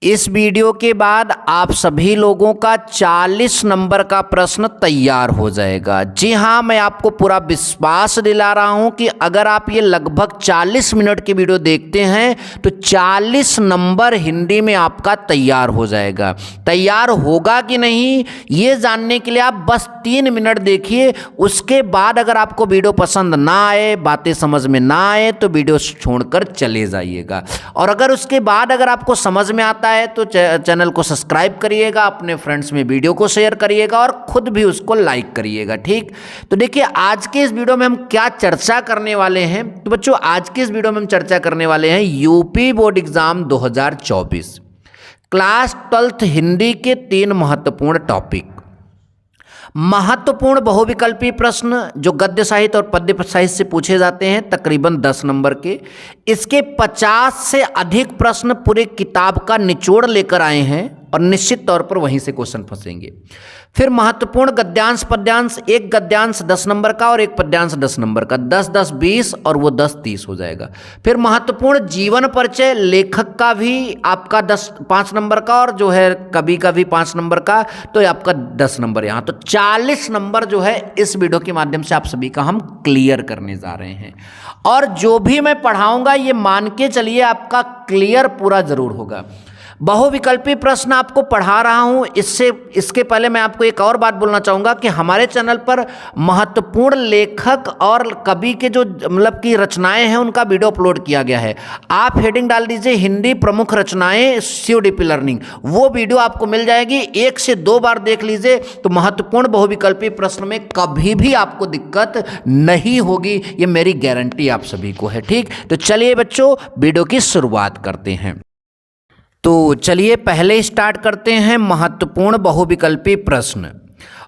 इस वीडियो के बाद आप सभी लोगों का 40 नंबर का प्रश्न तैयार हो जाएगा। जी हाँ, मैं आपको पूरा विश्वास दिला रहा हूं कि अगर आप ये लगभग 40 मिनट की वीडियो देखते हैं तो 40 नंबर हिंदी में आपका तैयार हो जाएगा। तैयार होगा कि नहीं ये जानने के लिए आप बस 3 मिनट देखिए। उसके बाद अगर आपको वीडियो पसंद ना आए, बातें समझ में ना आए तो वीडियो छोड़कर चले जाइएगा। और अगर उसके बाद अगर आपको समझ में आता है तो चैनल को सब्सक्राइब करिएगा, अपने फ्रेंड्स में वीडियो को शेयर करिएगा और खुद भी उसको लाइक करिएगा। ठीक, तो देखिए आज के इस वीडियो में हम क्या चर्चा करने वाले हैं। तो बच्चों आज के इस वीडियो में हम चर्चा करने वाले हैं UP board exam 2024 class 12th Hindi के 3 महत्वपूर्ण टॉपिक। महत्वपूर्ण बहुविकल्पी प्रश्न जो गद्य साहित्य और पद्य साहित्य से पूछे जाते हैं, तकरीबन 10 नंबर के। इसके 50 से अधिक प्रश्न पूरे किताब का निचोड़ लेकर आए हैं और निश्चित तौर पर वहीं से क्वेश्चन फंसेंगे। फिर महत्वपूर्ण गद्यांश पद्यांश, एक गद्यांश 10 नंबर का और एक पद्यांश 10 नंबर का, 10 10 20 और वो 10 30 हो जाएगा। फिर महत्वपूर्ण जीवन परिचय, लेखक का भी आपका 5 नंबर का और जो है कवि का भी 5 नंबर का, तो आपका 10 नंबर यहाँ। तो 40 नंबर जो है इस वीडियो के माध्यम से आप सभी का हम क्लियर करने जा रहे हैं। और जो भी मैं पढ़ाऊंगा ये मान के चलिए आपका क्लियर पूरा जरूर होगा। बहुविकल्पी प्रश्न आपको पढ़ा रहा हूं। इसके पहले मैं आपको एक और बात बोलना चाहूँगा कि हमारे चैनल पर महत्वपूर्ण लेखक और कवि के जो मतलब की रचनाएं हैं उनका वीडियो अपलोड किया गया है। आप हेडिंग डाल दीजिए हिंदी प्रमुख रचनाएं CODP लर्निंग, वो वीडियो आपको मिल जाएगी। 1 से 2 बार देख लीजिए तो महत्वपूर्ण बहुविकल्पी प्रश्न में कभी भी आपको दिक्कत नहीं होगी, ये मेरी गारंटी आप सभी को है। ठीक, तो चलिए बच्चों वीडियो की शुरुआत करते हैं। तो चलिए पहले स्टार्ट करते हैं महत्वपूर्ण बहुविकल्पी प्रश्न।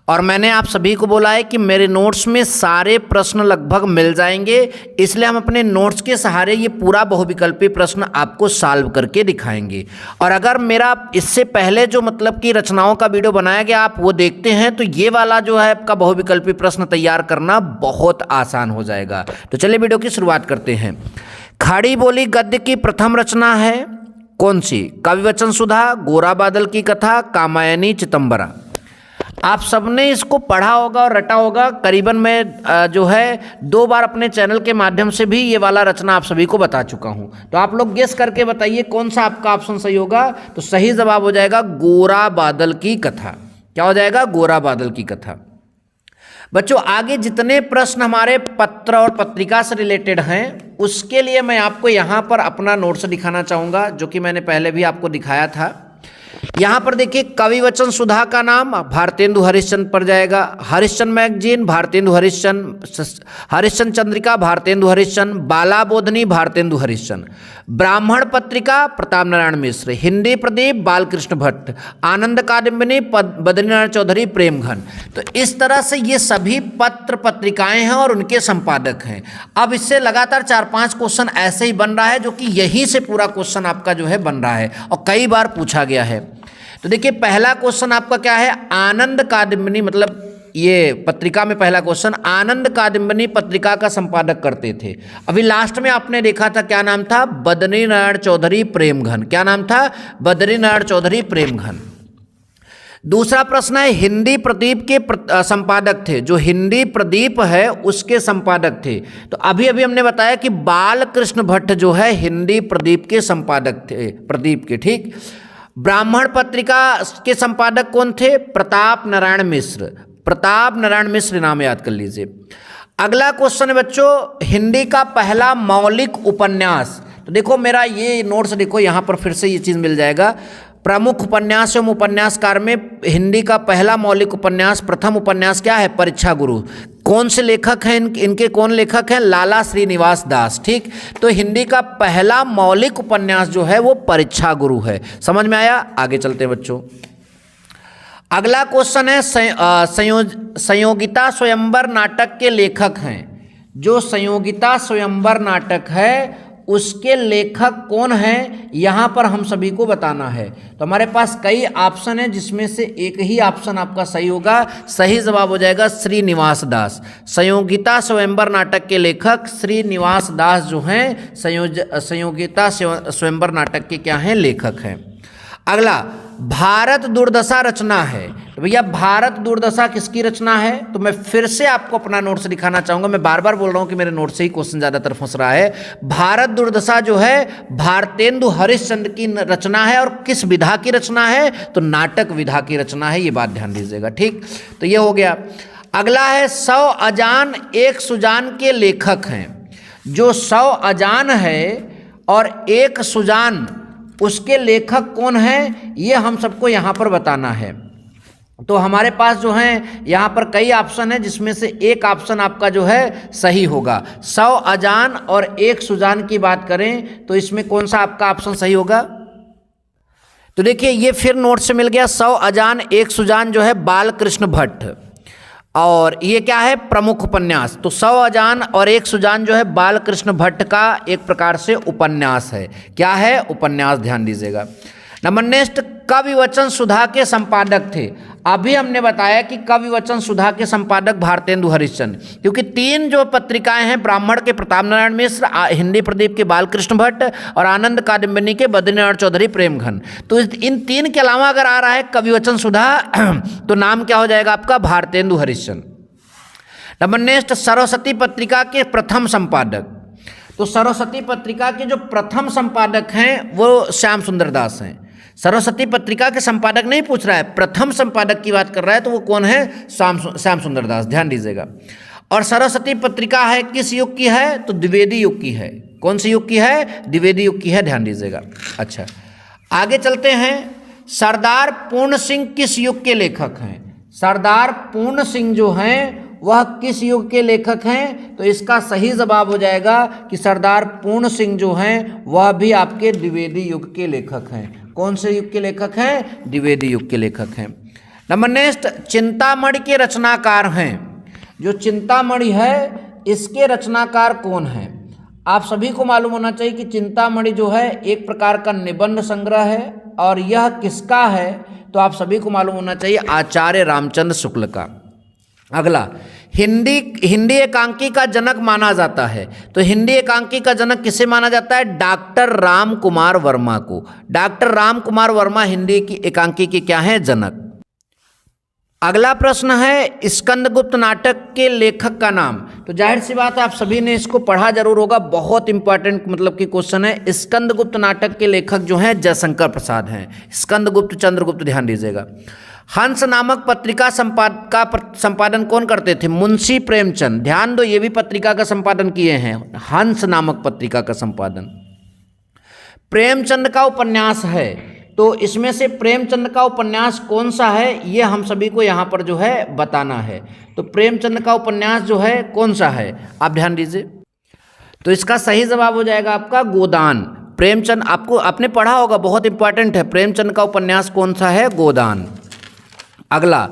और मैंने आप सभी को बोला है कि मेरे नोट्स में सारे प्रश्न लगभग मिल जाएंगे, इसलिए हम अपने नोट्स के सहारे ये पूरा बहुविकल्पी प्रश्न आपको सॉल्व करके दिखाएंगे। और अगर मेरा इससे पहले जो मतलब कि रचनाओं का वीडियो बनाया गया आप वो देखते हैं तो ये वाला जो है आपका बहुविकल्पी प्रश्न तैयार करना बहुत आसान हो जाएगा। तो चलिए वीडियो की शुरुआत करते हैं। खड़ी बोली गद्य की प्रथम रचना है कौन सी? कविवचन सुधा, गोरा बादल की कथा, कामायनी, चितंबरा। आप सबने इसको पढ़ा होगा और रटा होगा। करीबन मैं जो है 2 बार अपने चैनल के माध्यम से भी ये वाला रचना आप सभी को बता चुका हूँ। तो आप लोग गेस करके बताइए कौन सा आपका ऑप्शन सही होगा। तो सही जवाब हो जाएगा गोरा बादल की कथा। क्या हो जाएगा? गोरा बादल की कथा। बच्चों आगे जितने प्रश्न हमारे पत्र और पत्रिका से रिलेटेड हैं उसके लिए मैं आपको यहाँ पर अपना नोट्स दिखाना चाहूँगा, जो कि मैंने पहले भी आपको दिखाया था। यहाँ पर देखिए कविवचन सुधा का नाम भारतेंदु हरिश्चंद्र पर जाएगा। हरिश्चंद्र मैगजीन भारतेंदु हरिश्चंद्र, हरिश्चंद्र चंद्रिका भारतेंदु हरिश्चंद्र, बाला बोधनी भारतेंदु हरिश्चंद्र, ब्राह्मण पत्रिका प्रताप नारायण मिश्र, हिंदी प्रदीप बालकृष्ण भट्ट, आनंद कादम्बिनी बद्रीनारायण चौधरी प्रेमघन। तो इस तरह से ये सभी पत्र पत्रिकाएं हैं और उनके संपादक हैं। अब इससे लगातार 4-5 क्वेश्चन ऐसे ही बन रहा है, जो कि यहीं से पूरा क्वेश्चन आपका जो है बन रहा है और कई बार पूछा गया है। तो देखिए पहला क्वेश्चन आपका क्या है? आनंद कादम्बिनी, मतलब ये पत्रिका में पहला क्वेश्चन, आनंद कादम्बिनी पत्रिका का संपादक करते थे। अभी लास्ट में आपने देखा था क्या नाम था? बद्रीनारायण चौधरी प्रेमघन। क्या नाम था? बद्रीनारायण चौधरी प्रेमघन। दूसरा प्रश्न है हिंदी प्रदीप के संपादक थे। जो हिंदी प्रदीप है उसके संपादक थे। तो अभी अभी हमने बताया कि बालकृष्ण भट्ट जो है हिंदी प्रदीप के संपादक थे, प्रदीप के। ठीक, ब्राह्मण पत्रिका के संपादक कौन थे? प्रताप नारायण मिश्र। प्रताप नारायण मिश्र नाम याद कर लीजिए। अगला क्वेश्चन है बच्चों हिंदी का पहला मौलिक उपन्यास। तो देखो मेरा ये नोट्स देखो, यहाँ पर फिर से ये चीज़ मिल जाएगा। प्रमुख उपन्यास एवं उपन्यासकार में हिंदी का पहला मौलिक उपन्यास, प्रथम उपन्यास क्या है? परीक्षा गुरु। कौन से लेखक हैं? इनके कौन लेखक हैं? लाला श्रीनिवास दास। ठीक, तो हिंदी का पहला मौलिक उपन्यास जो है वो परीक्षा गुरु है। समझ में आया? आगे चलते हैं बच्चों। अगला क्वेश्चन है संयोगिता स्वयंवर नाटक के लेखक हैं। जो संयोगिता स्वयंवर नाटक है उसके लेखक कौन हैं, यहाँ पर हम सभी को बताना है। तो हमारे पास कई ऑप्शन है जिसमें से एक ही ऑप्शन आपका सही होगा। सही जवाब हो जाएगा श्रीनिवास दास। संयोगिता स्वयंवर नाटक के लेखक श्रीनिवास दास जो हैं संयोगिता स्वयंवर नाटक के क्या हैं? लेखक हैं। अगला, भारत दुर्दशा रचना है। तो भैया भारत दुर्दशा किसकी रचना है? तो मैं फिर से आपको अपना नोट्स दिखाना चाहूंगा। मैं बार बार बोल रहा हूं कि मेरे नोट से ही क्वेश्चन ज्यादातर फंस रहा है। भारत दुर्दशा जो है भारतेंदु हरिश्चंद्र की रचना है। और किस विधा की रचना है? तो नाटक विधा की रचना है। ये बात ध्यान दीजिएगा, ठीक। तो ये हो गया। अगला है 100 अजान एक सुजान के लेखक हैं। जो 100 अजान है और एक सुजान, उसके लेखक कौन है, ये हम सबको यहाँ पर बताना है। तो हमारे पास जो है यहाँ पर कई ऑप्शन है, जिसमें से एक ऑप्शन आपका जो है सही होगा। 100 अजान और एक सुजान की बात करें तो इसमें कौन सा आपका ऑप्शन सही होगा? तो देखिए ये फिर नोट से मिल गया। 100 अजान एक सुजान जो है बालकृष्ण भट्ट, और ये क्या है? प्रमुख उपन्यास। तो 100 अजान और एक सुजान जो है बालकृष्ण भट्ट का एक प्रकार से उपन्यास है। क्या है? उपन्यास। ध्यान दीजिएगा। नंबर नेक्स्ट, कवि वचन सुधा के संपादक थे। अभी हमने बताया कि कवि वचन सुधा के संपादक भारतेंदु हरिश्चंद्र, क्योंकि 3 जो पत्रिकाएं हैं, ब्राह्मण के प्रताप नारायण मिश्र, हिंदी प्रदीप के बालकृष्ण भट्ट और आनंद कादम्बिनी के बद्रीनारायण चौधरी प्रेमघन। तो इन 3 के अलावा अगर आ रहा है कवि वचन सुधा तो नाम क्या हो जाएगा आपका? भारतेंदु हरिश्चंद्र। नंबर नेक्स्ट, सरस्वती पत्रिका के प्रथम संपादक। तो सरस्वती पत्रिका के जो प्रथम संपादक हैं वो श्याम सुंदर दास हैं। सरस्वती पत्रिका के संपादक नहीं पूछ रहा है, प्रथम संपादक की बात कर रहा है, तो वो कौन है? श्याम सुंदर दास। ध्यान दीजिएगा। और सरस्वती पत्रिका है किस युग की है? तो द्विवेदी युग की है। कौन सी युग की है? द्विवेदी युग की है। ध्यान दीजिएगा। अच्छा, आगे चलते हैं। सरदार पूर्ण सिंह किस युग के लेखक हैं? सरदार पूर्ण सिंह जो हैं वह किस युग के लेखक हैं? तो इसका सही जवाब हो जाएगा कि सरदार पूर्ण सिंह जो हैं वह भी आपके द्विवेदी युग के लेखक हैं। कौन से युग के लेखक हैं? द्विवेदी युग के लेखक हैं। नंबर नेक्स्ट, चिंतामणि के रचनाकार हैं। जो चिंतामणि है इसके रचनाकार कौन हैं? आप सभी को मालूम होना चाहिए कि चिंतामणि जो है एक प्रकार का निबंध संग्रह है, और यह किसका है? तो आप सभी को मालूम होना चाहिए आचार्य रामचंद्र शुक्ल का। अगला, हिंदी एकांकी का जनक माना जाता है। तो हिंदी एकांकी का जनक किसे माना जाता है? डॉक्टर राम कुमार वर्मा को। डॉक्टर राम कुमार वर्मा हिंदी की एकांकी के क्या हैं? जनक। अगला प्रश्न है स्कंदगुप्त नाटक के लेखक का नाम। तो जाहिर सी बात है आप सभी ने इसको पढ़ा जरूर होगा, बहुत इंपॉर्टेंट मतलब कि क्वेश्चन है। स्कंदगुप्त नाटक के लेखक जो हैं जयशंकर प्रसाद हैं। स्कंदगुप्त चंद्रगुप्त, ध्यान दीजिएगा। हंस नामक पत्रिका का संपादन कौन करते थे? मुंशी प्रेमचंद। ध्यान दो, ये भी पत्रिका का संपादन किए हैं। हंस नामक पत्रिका का संपादन प्रेमचंद का उपन्यास है। तो इसमें से प्रेमचंद का उपन्यास कौन सा है, ये हम सभी को यहाँ पर जो है बताना है। तो प्रेमचंद का उपन्यास जो है कौन सा है, आप ध्यान दीजिए। तो इसका सही जवाब हो जाएगा आपका गोदान। प्रेमचंद, आपने पढ़ा होगा, बहुत इंपॉर्टेंट है। प्रेमचंद का उपन्यास कौन सा है? गोदान। अगला,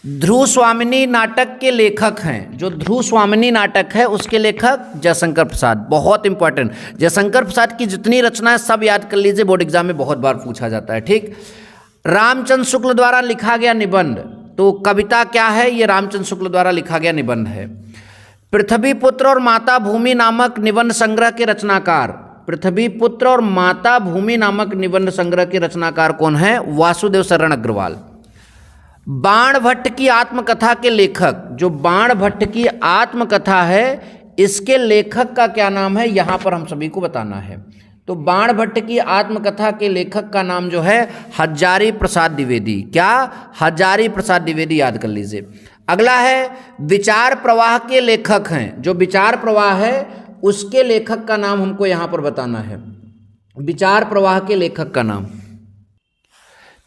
ध्रुव स्वामिनी नाटक के लेखक हैं। जो ध्रुव स्वामिनी नाटक है उसके लेखक जयशंकर प्रसाद, बहुत इंपॉर्टेंट। जयशंकर प्रसाद की जितनी रचना है सब याद कर लीजिए, बोर्ड एग्जाम में बहुत बार पूछा जाता है, ठीक। रामचंद्र शुक्ल द्वारा लिखा गया निबंध। तो कविता क्या है? ये रामचंद्र शुक्ल द्वारा लिखा गया निबंध है। पृथ्वी पुत्र और माता भूमि नामक निबंध संग्रह के रचनाकार। पृथ्वी पुत्र और माता भूमि नामक निबंध संग्रह के रचनाकार कौन है? वासुदेव शरण अग्रवाल। बाण भट्ट की आत्मकथा के लेखक। जो बाण भट्ट की आत्मकथा है इसके लेखक का क्या नाम है, यहाँ पर हम सभी को बताना है। तो बाण भट्ट की आत्मकथा के लेखक का नाम जो है हजारी प्रसाद द्विवेदी। क्या? हजारी प्रसाद द्विवेदी, याद कर लीजिए। अगला है विचार प्रवाह के लेखक हैं। जो विचार प्रवाह है उसके लेखक का नाम हमको यहाँ पर बताना है। विचार प्रवाह के लेखक का नाम,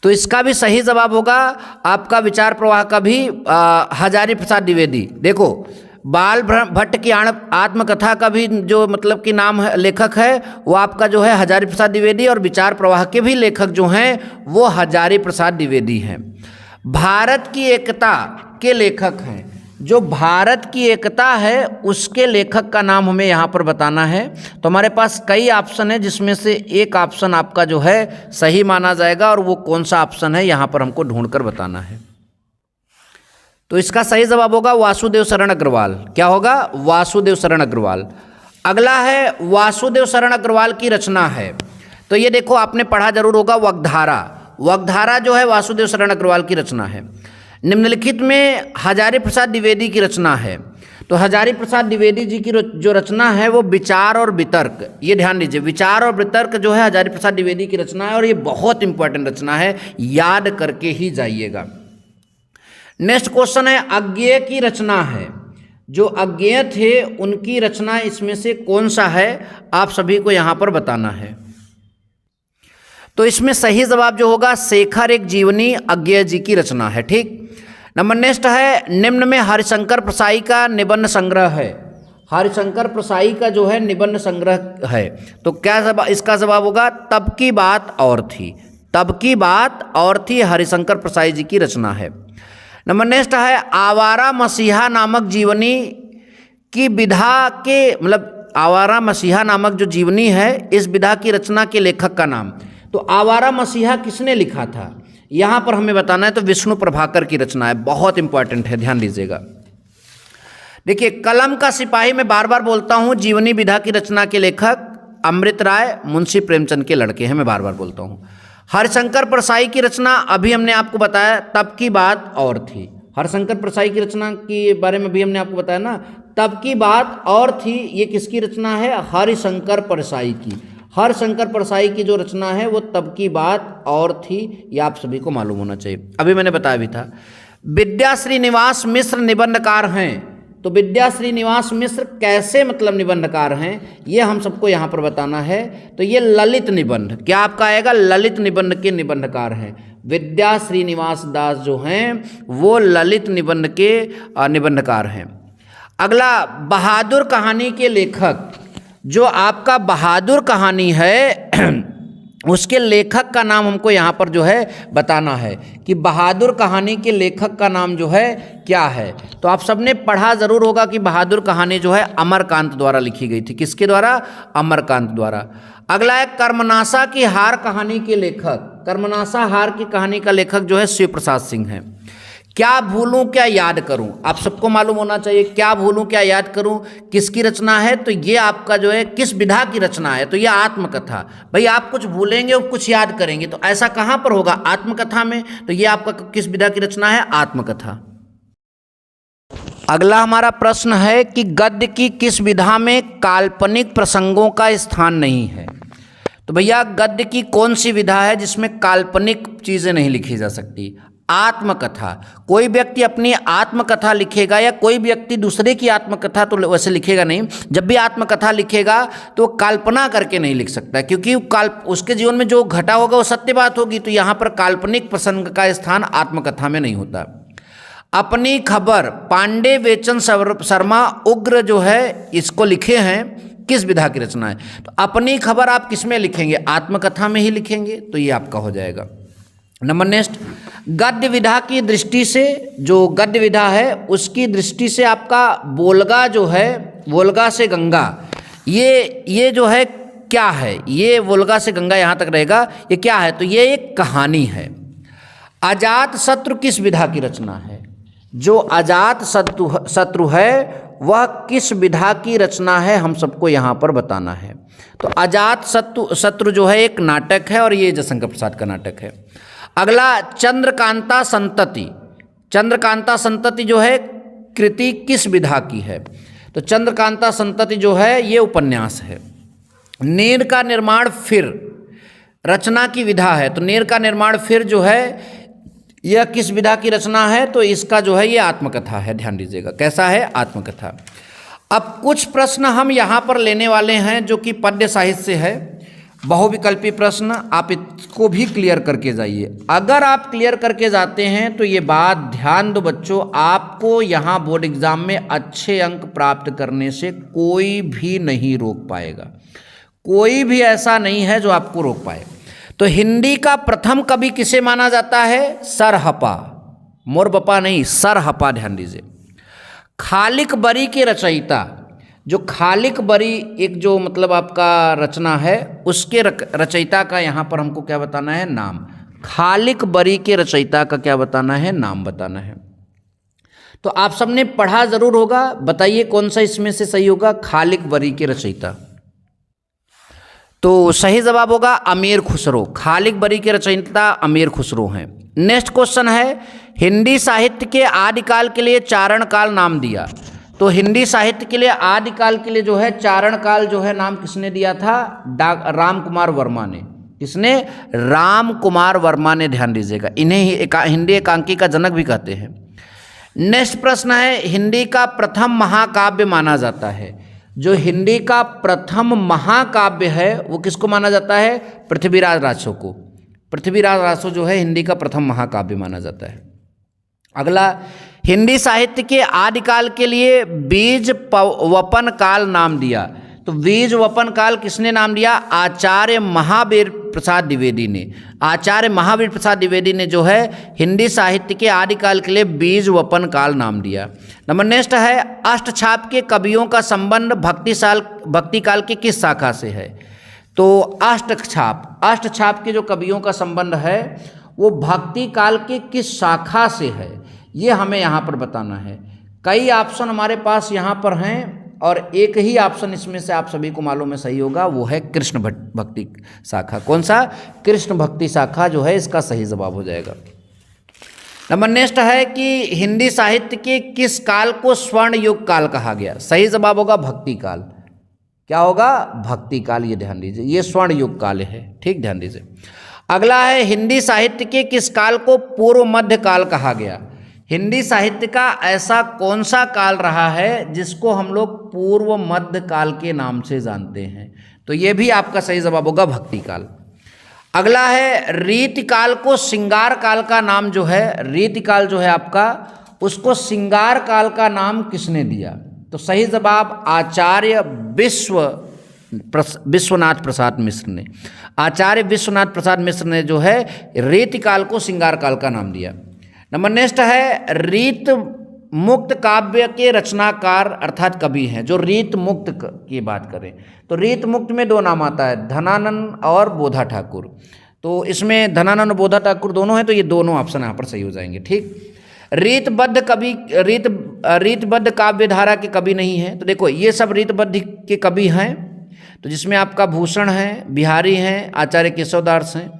तो इसका भी सही जवाब होगा आपका विचार प्रवाह का भी हजारी प्रसाद द्विवेदी। देखो, बाल भट्ट की आत्मकथा का भी जो मतलब कि नाम है, लेखक है वो आपका जो है हजारी प्रसाद द्विवेदी, और विचार प्रवाह के भी लेखक जो हैं वो हजारी प्रसाद द्विवेदी हैं। भारत की एकता के लेखक हैं। जो भारत की एकता है उसके लेखक का नाम हमें यहाँ पर बताना है। तो हमारे पास कई ऑप्शन है जिसमें से एक ऑप्शन आपका जो है सही माना जाएगा, और वो कौन सा ऑप्शन है यहाँ पर हमको ढूंढकर बताना है। तो इसका सही जवाब होगा वासुदेव शरण अग्रवाल। क्या होगा? वासुदेव शरण अग्रवाल। अगला है वासुदेव शरण अग्रवाल की रचना है। तो ये देखो, आपने पढ़ा जरूर होगा वगधारा। वाग्धारा जो है वासुदेव शरण अग्रवाल की रचना है। निम्नलिखित में हजारी प्रसाद द्विवेदी की रचना है। तो हजारी प्रसाद द्विवेदी जी की जो रचना है वो विचार और वितर्क, ये ध्यान दीजिए, विचार और वितर्क जो है हजारी प्रसाद द्विवेदी की रचना है और ये बहुत इंपॉर्टेंट रचना है, याद करके ही जाइएगा। नेक्स्ट क्वेश्चन है अज्ञेय की रचना है। जो अज्ञेय थे उनकी रचना इसमें से कौन सा है, आप सभी को यहाँ पर बताना है। तो इसमें सही जवाब जो होगा शेखर एक जीवनी अज्ञेय जी की रचना है। ठीक, नंबर नेक्स्ट है निम्न में हरिशंकर प्रसाई का निबंध संग्रह है। हरिशंकर प्रसाई का जो है निबंध संग्रह है, तो क्या जवाब, इसका जवाब होगा तब की बात और थी। तब की बात और थी हरिशंकर प्रसाई जी की रचना है। नंबर नेक्स्ट है आवारा मसीहा नामक जीवनी की विधा के, मतलब आवारा मसीहा नामक जो जीवनी है इस विधा की रचना के लेखक का नाम। तो आवारा मसीहा किसने लिखा था, यहाँ पर हमें बताना है। तो विष्णु प्रभाकर की रचना है, बहुत इंपॉर्टेंट है, ध्यान दीजिएगा। देखिए कलम का सिपाही मैं बार बार बोलता हूँ, जीवनी विधा की रचना के लेखक अमृत राय मुंशी प्रेमचंद के लड़के हैं, मैं बार बार बोलता हूँ। हरिशंकर प्रसाई की रचना अभी हमने आपको बताया तब की बात और थी। हरिशंकर प्रसाई की रचना के बारे में भी हमने आपको बताया ना, तब की बात और थी, ये किसकी रचना है, हरिशंकर प्रसाई की। हरिशंकर प्रसाई की जो रचना है वो तब की बात और थी, ये आप सभी को मालूम होना चाहिए, अभी मैंने बताया भी था। विद्या श्रीनिवास मिश्र निबंधकार हैं। तो विद्या श्रीनिवास मिश्र कैसे मतलब निबंधकार हैं, ये हम सबको यहाँ पर बताना है। तो ये ललित निबंध, क्या आपका आएगा, ललित निबंध के निबंधकार हैं। विद्या श्रीनिवास दास जो हैं वो ललित निबंध के निबंधकार हैं। अगला बहादुर कहानी के लेखक, जो आपका बहादुर कहानी है उसके लेखक का नाम हमको यहाँ पर जो है बताना है कि बहादुर कहानी के लेखक का नाम जो है क्या है। तो आप सबने पढ़ा ज़रूर होगा कि बहादुर कहानी जो है अमरकांत द्वारा लिखी गई थी। किसके द्वारा, अमरकांत द्वारा। अगला है कर्मनाशा की हार कहानी के लेखक। कर्मनाशा हार की कहानी का लेखक जो है शिव प्रसाद सिंह है। क्या भूलूं क्या याद करूं, आप सबको मालूम होना चाहिए, क्या भूलूं क्या याद करूं किसकी रचना है। तो ये आपका जो है किस विधा की रचना है, तो ये आत्मकथा। भाई आप कुछ भूलेंगे और कुछ याद करेंगे, तो ऐसा कहाँ पर होगा, आत्मकथा में। तो ये आपका किस विधा की रचना है, आत्मकथा। अगला हमारा प्रश्न है कि गद्य की किस विधा में काल्पनिक प्रसंगों का स्थान नहीं है। तो भैया गद्य की कौन सी विधा है जिसमें काल्पनिक चीज़ें नहीं लिखी जा सकती, आत्मकथा। कोई व्यक्ति अपनी आत्मकथा लिखेगा या कोई व्यक्ति दूसरे की आत्मकथा तो वैसे लिखेगा नहीं, जब भी आत्मकथा लिखेगा तो कल्पना करके नहीं लिख सकता, क्योंकि उसके जीवन में जो घटा होगा वो सत्य बात होगी। तो यहाँ पर काल्पनिक प्रसंग का स्थान आत्मकथा में नहीं होता। अपनी खबर पांडे वेचन शर्मा उग्र जो है इसको लिखे हैं, किस विधा की रचना है। तो अपनी खबर आप किस में लिखेंगे, आत्मकथा में ही लिखेंगे, तो ये आपका हो जाएगा। नंबर नेक्स्ट, गद्य विधा की दृष्टि से, जो गद्य विधा है उसकी दृष्टि से आपका वोल्गा जो है, वोल्गा से गंगा, ये जो है क्या है, ये वोल्गा से गंगा यहाँ तक रहेगा, ये क्या है, तो ये एक कहानी है। अजात शत्रु किस विधा की रचना है, जो अजात शत्रु है वह किस विधा की रचना है, हम सबको यहाँ पर बताना है। तो अजात शत्रु जो है एक नाटक है और ये जयशंकर प्रसाद का नाटक है। अगला चंद्रकांता संतति, चंद्रकांता संतति जो है कृति किस विधा की है। तो चंद्रकांता संतति जो है ये उपन्यास है। नीर का निर्माण फिर रचना की विधा है। तो नीर का निर्माण फिर जो है यह किस विधा की रचना है, तो इसका जो है ये आत्मकथा है, ध्यान दीजिएगा कैसा है, आत्मकथा। अब कुछ प्रश्न हम यहाँ पर लेने वाले हैं जो कि पद्य साहित्य से है, बहुविकल्पी प्रश्न, आप इसको भी क्लियर करके जाइए। अगर आप क्लियर करके जाते हैं तो ये बात ध्यान दो बच्चों, आपको यहाँ बोर्ड एग्जाम में अच्छे अंक प्राप्त करने से कोई भी नहीं रोक पाएगा, कोई भी ऐसा नहीं है जो आपको रोक पाए। तो हिंदी का प्रथम कवि किसे माना जाता है, सरहपा, मोरबपा नहीं, सरहपा, ध्यान दीजिए। खालिक बरी के रचयिता, जो खालिक बरी एक जो मतलब आपका रचना है उसके रचयिता का यहाँ पर हमको क्या बताना है, नाम। खालिक बरी के रचयिता का क्या बताना है, नाम बताना है। तो आप सबने पढ़ा जरूर होगा, बताइए कौन सा इसमें से सही होगा, खालिक बरी के रचयिता। तो सही जवाब होगा अमीर खुसरो। खालिक बरी के रचयिता अमीर खुसरो हैं। नेक्स्ट क्वेश्चन है, हिंदी साहित्य के आदिकाल के लिए चारण काल नाम दिया। तो हिंदी साहित्य के लिए आदिकाल के लिए जो है चारण काल जो है नाम किसने दिया था? राम कुमार वर्मा ने। किसने? राम कुमार वर्मा ने। ध्यान दीजिएगा, इन्हें ही हिंदी एकांकी का जनक भी कहते हैं। नेक्स्ट प्रश्न है, हिंदी का प्रथम महाकाव्य माना जाता है। जो हिंदी का प्रथम महाकाव्य है वो किसको माना जाता है? पृथ्वीराज रासो को। पृथ्वीराज रासो जो है हिंदी का प्रथम महाकाव्य माना जाता है। अगला, हिंदी साहित्य के आदिकाल के लिए बीज वपन काल नाम दिया। तो बीज वपन काल किसने नाम दिया? आचार्य महावीर प्रसाद द्विवेदी ने। आचार्य महावीर प्रसाद द्विवेदी ने जो है हिंदी साहित्य के आदिकाल के लिए बीज वपन काल नाम दिया। नंबर नेक्स्ट है, अष्टछाप के कवियों का संबंध भक्ति काल की किस शाखा से है? तो अष्टछाप के जो कवियों का संबंध है वो भक्ति काल के किस शाखा से है, ये हमें यहाँ पर बताना है। कई ऑप्शन हमारे पास यहाँ पर हैं और एक ही ऑप्शन इसमें से आप सभी को मालूम है सही होगा, वो है कृष्ण भक्ति शाखा। कौन सा? कृष्ण भक्ति शाखा जो है इसका सही जवाब हो जाएगा। नंबर नेक्स्ट है कि हिंदी साहित्य के किस काल को स्वर्ण युग काल कहा गया? सही जवाब होगा भक्ति काल। क्या होगा? भक्ति काल। ये ध्यान दीजिए, ये स्वर्ण युग काल है। ठीक, ध्यान दीजिए। अगला है, हिंदी साहित्य के किस काल को पूर्व मध्य काल कहा गया? हिंदी साहित्य का ऐसा कौन सा काल रहा है जिसको हम लोग पूर्व मध्य काल के नाम से जानते हैं? तो ये भी आपका सही जवाब होगा भक्ति काल। अगला है, रीतिकाल को श्रृंगार काल का नाम जो है, रीतिकाल जो है आपका, उसको श्रृंगार काल का नाम किसने दिया? तो सही जवाब आचार्य विश्वनाथ प्रसाद मिश्र ने। आचार्य विश्वनाथ प्रसाद मिश्र ने जो है रीतिकाल को श्रृंगार काल का नाम दिया। नंबर नेक्स्ट है, रीत मुक्त काव्य के रचनाकार अर्थात कवि हैं। जो रीत मुक्त की बात करें तो रीत मुक्त में दो नाम आता है, धनानंद और बोधा ठाकुर। तो इसमें धनानंद और बोधा ठाकुर दोनों हैं, तो ये दोनों ऑप्शन यहाँ पर सही हो जाएंगे। ठीक, रीतबद्ध काव्य धारा के कवि नहीं है। तो देखो ये सब रीतबद्ध के कवि हैं, तो जिसमें आपका भूषण है, बिहारी हैं, आचार्य केशवदास हैं।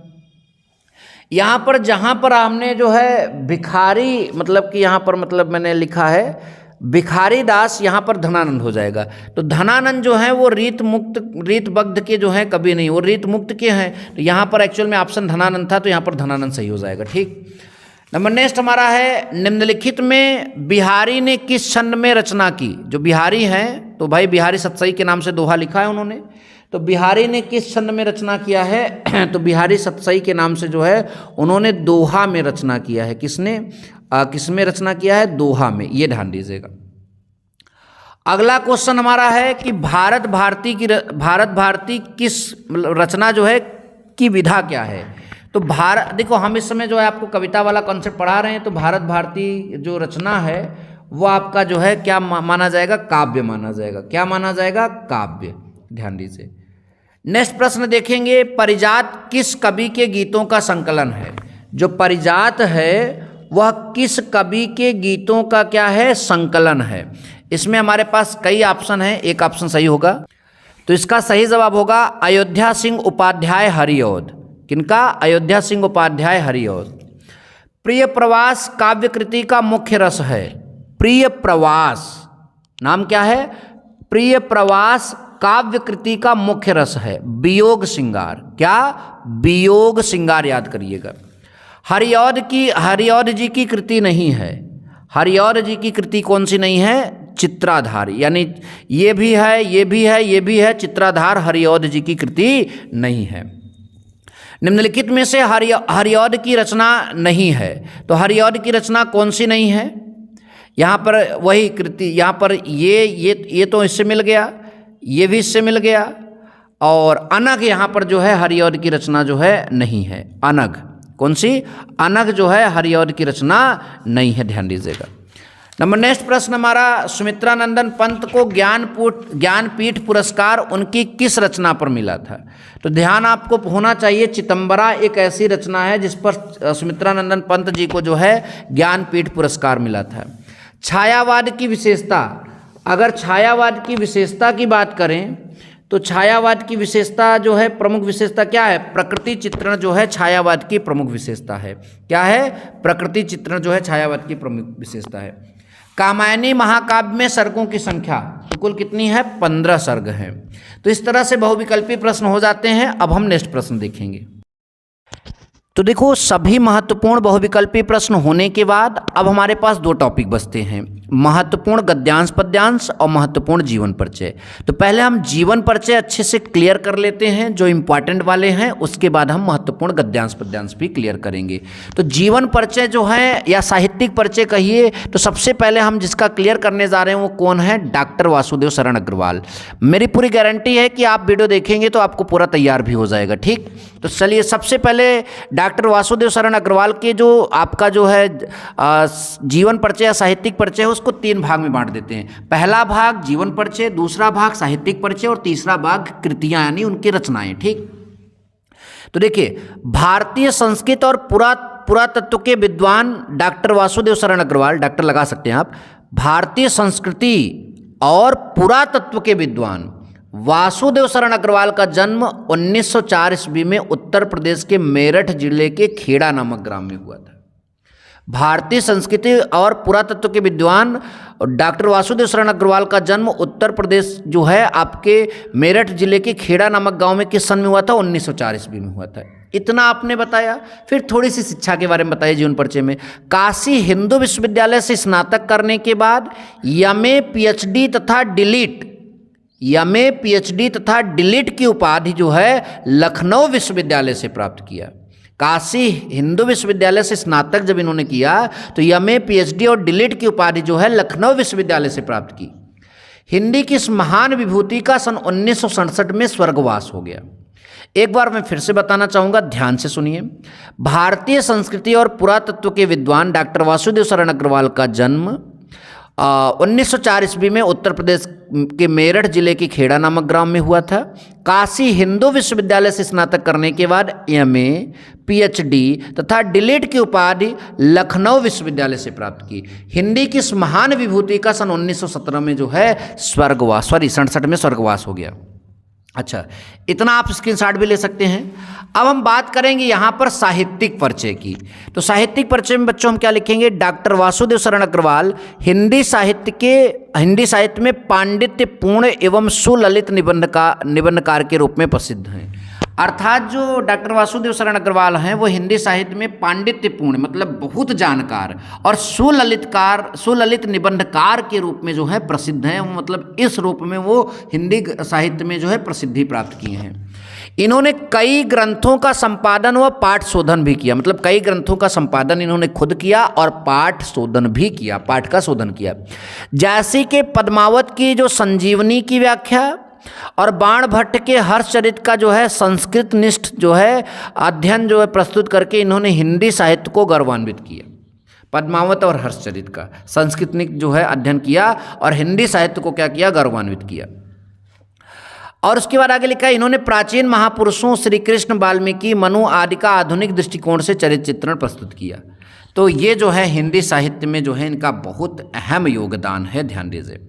यहाँ पर जहाँ पर हमने जो है भिखारी मतलब कि यहाँ पर मतलब मैंने लिखा है भिखारी दास, यहाँ पर धनानंद हो जाएगा। तो धनानंद जो है वो रीतबद्ध के जो हैं कवि नहीं, वो रीत मुक्त के हैं। तो यहाँ पर एक्चुअल में ऑप्शन धनानंद था, तो यहाँ पर धनानंद सही हो जाएगा। ठीक, नंबर नेक्स्ट हमारा है, निम्नलिखित में बिहारी ने किस छंद में रचना की? जो बिहारी हैं तो भाई बिहारी सतसई के नाम से दोहा लिखा है उन्होंने। तो बिहारी ने किस छंद में रचना किया है? तो बिहारी सतसई के नाम से जो है उन्होंने दोहा में रचना किया है। किसने किस में रचना किया है? दोहा में। ये ध्यान दीजिएगा। अगला क्वेश्चन हमारा है कि भारत भारती किस रचना जो है की विधा क्या है? तो देखो हम इस समय जो है आपको कविता वाला कॉन्सेप्ट पढ़ा रहे हैं। तो भारत भारती जो रचना है वो आपका जो है क्या माना जाएगा? काव्य माना जाएगा। क्या माना जाएगा? काव्य। ध्यान दीजिए। नेक्स्ट प्रश्न देखेंगे, परिजात किस कवि के गीतों का संकलन है? जो परिजात है वह किस कवि के गीतों का क्या है? संकलन है। इसमें हमारे पास कई ऑप्शन हैं, एक ऑप्शन सही होगा। तो इसका सही जवाब होगा अयोध्या सिंह उपाध्याय हरिऔध। किनका? अयोध्या सिंह उपाध्याय हरिऔध। प्रिय प्रवास काव्य कृति का मुख्य रस है। प्रिय प्रवास नाम क्या है? प्रिय प्रवास काव्य कृति का मुख्य रस है वियोग श्रृंगार। क्या? वियोग श्रृंगार, याद करिएगा। हरिऔध जी की कृति नहीं है। हरिऔध जी की कृति कौन सी नहीं है? चित्राधार। यानी ये भी है, ये भी है, ये भी है, चित्राधार हरिऔध जी की कृति नहीं है। निम्नलिखित में से हरिऔध की रचना नहीं है। तो हरिऔध की रचना कौन सी नहीं है? यहाँ पर वही कृति, यहाँ पर ये तो इससे मिल गया, ये भी इससे मिल गया, और अनग यहाँ पर जो है हरिऔध की रचना जो है नहीं है। अनग कौन सी? अनग जो है हरिऔध की रचना नहीं है। ध्यान दीजिएगा। नंबर नेक्स्ट प्रश्न हमारा, सुमित्रानंदन पंत को ज्ञानपीठ पुरस्कार उनकी किस रचना पर मिला था? तो ध्यान आपको होना चाहिए, चितंबरा एक ऐसी रचना है जिस पर सुमित्रानंदन पंत जी को जो है ज्ञानपीठ पुरस्कार मिला था। छायावाद की विशेषता, अगर छायावाद की विशेषता की बात करें तो छायावाद की विशेषता जो है, प्रमुख विशेषता क्या है? प्रकृति चित्रण जो है छायावाद की प्रमुख विशेषता है। क्या है? प्रकृति चित्रण जो है छायावाद की प्रमुख विशेषता है। कामायनी महाकाव्य में सर्गों की संख्या तो कुल कितनी है? 15 सर्ग हैं। तो इस तरह से बहुविकल्पी प्रश्न हो जाते हैं। अब हम नेक्स्ट प्रश्न देखेंगे। तो देखो, सभी महत्वपूर्ण बहुविकल्पी प्रश्न होने के बाद अब हमारे पास दो टॉपिक बचते हैं, महत्वपूर्ण गद्यांश पद्यांश और महत्वपूर्ण जीवन परिचय। तो पहले हम जीवन परिचय अच्छे से क्लियर कर लेते हैं, जो इम्पॉर्टेंट वाले हैं, उसके बाद हम महत्वपूर्ण गद्यांश पद्यांश भी क्लियर करेंगे। तो जीवन परिचय जो है या साहित्यिक परिचय कहिए, तो सबसे पहले हम जिसका क्लियर करने जा रहे हैं वो कौन है? डॉक्टर वासुदेव शरण अग्रवाल। मेरी पूरी गारंटी है कि आप वीडियो देखेंगे तो आपको पूरा तैयार भी हो जाएगा। ठीक, तो चलिए सबसे पहले डॉक्टर वासुदेव शरण अग्रवाल के जो आपका जो है जीवन परिचय या साहित्यिक परिचय है, उसको 3 भाग में बांट देते हैं। पहला भाग जीवन परिचय, दूसरा भाग साहित्यिक परिचय और तीसरा भाग कृतियां यानी उनकी रचनाएं। ठीक, तो देखिए, भारतीय संस्कृत और पुरातत्व के विद्वान डॉक्टर वासुदेव शरण अग्रवाल, डॉक्टर लगा सकते हैं आप, भारतीय संस्कृति और पुरातत्व के विद्वान वासुदेव शरण अग्रवाल का जन्म 1904 ईस्वी में उत्तर प्रदेश के मेरठ जिले के खेड़ा नामक ग्राम में हुआ था। भारतीय संस्कृति और पुरातत्व के विद्वान डॉक्टर वासुदेव शरण अग्रवाल का जन्म उत्तर प्रदेश जो है आपके मेरठ जिले के खेड़ा नामक गांव में किस सन में हुआ था? 1904 ईस्वी में हुआ था। इतना आपने बताया। फिर थोड़ी सी शिक्षा के बारे में बताइए जीवन परिचय में। काशी हिंदू विश्वविद्यालय से स्नातक करने के बाद एमए पीएचडी तथा डीलिट की उपाधि जो है लखनऊ विश्वविद्यालय से प्राप्त किया। काशी हिंदू विश्वविद्यालय से स्नातक जब इन्होंने किया तो एमए पीएचडी और डीलिट की उपाधि जो है लखनऊ विश्वविद्यालय से प्राप्त की। हिंदी की इस महान विभूति का सन 1967 में स्वर्गवास हो गया। एक बार मैं फिर से बताना चाहूँगा, ध्यान से सुनिए। भारतीय संस्कृति और पुरातत्व के विद्वान डॉक्टर वासुदेव शरण अग्रवाल का जन्म 1904 ईस्वी में उत्तर प्रदेश के मेरठ जिले के खेड़ा नामक ग्राम में हुआ था। काशी हिंदू विश्वविद्यालय से स्नातक करने के बाद एमए पीएचडी तथा डीलिट की उपाधि लखनऊ विश्वविद्यालय से प्राप्त की। हिंदी की इस महान विभूति का सन 1917 में जो है 67 में स्वर्गवास हो गया। अच्छा, इतना आप स्क्रीनशॉट भी ले सकते हैं। अब हम बात करेंगे यहाँ पर साहित्यिक परिचय की। तो साहित्यिक परिचय में बच्चों हम क्या लिखेंगे? डॉक्टर वासुदेव शरण अग्रवाल हिंदी साहित्य में पांडित्यपूर्ण एवं सुललित निबंधकार के रूप में प्रसिद्ध हैं। अर्थात जो डॉक्टर वासुदेव शरण अग्रवाल हैं वो हिंदी साहित्य में पांडित्यपूर्ण मतलब बहुत जानकार और सुललित निबंधकार के रूप में जो है प्रसिद्ध हैं। मतलब इस रूप में वो हिंदी साहित्य में जो है प्रसिद्धि प्राप्त किए हैं। इन्होंने कई ग्रंथों का संपादन व पाठ शोधन भी किया। मतलब कई ग्रंथों का संपादन इन्होंने खुद किया और पाठ का शोधन किया। जैसे कि पद्मावत की जो संजीवनी की व्याख्या और बाण भट्ट के हर्षचरित का जो है संस्कृत निष्ठ जो है अध्ययन जो है प्रस्तुत करके इन्होंने हिंदी साहित्य को गौरवान्वित किया। पद्मावत और हर्षचरित का संस्कृत निष्ठ जो है अध्ययन किया और हिंदी साहित्य को क्या किया? गौरवान्वित किया। और उसके बाद आगे लिखा है, इन्होंने प्राचीन महापुरुषों श्री कृष्ण, वाल्मीकि, मनु आदि का आधुनिक दृष्टिकोण से चरित्र चित्रण प्रस्तुत किया। तो ये जो है हिंदी साहित्य में जो है इनका बहुत अहम योगदान है, ध्यान दीजिए।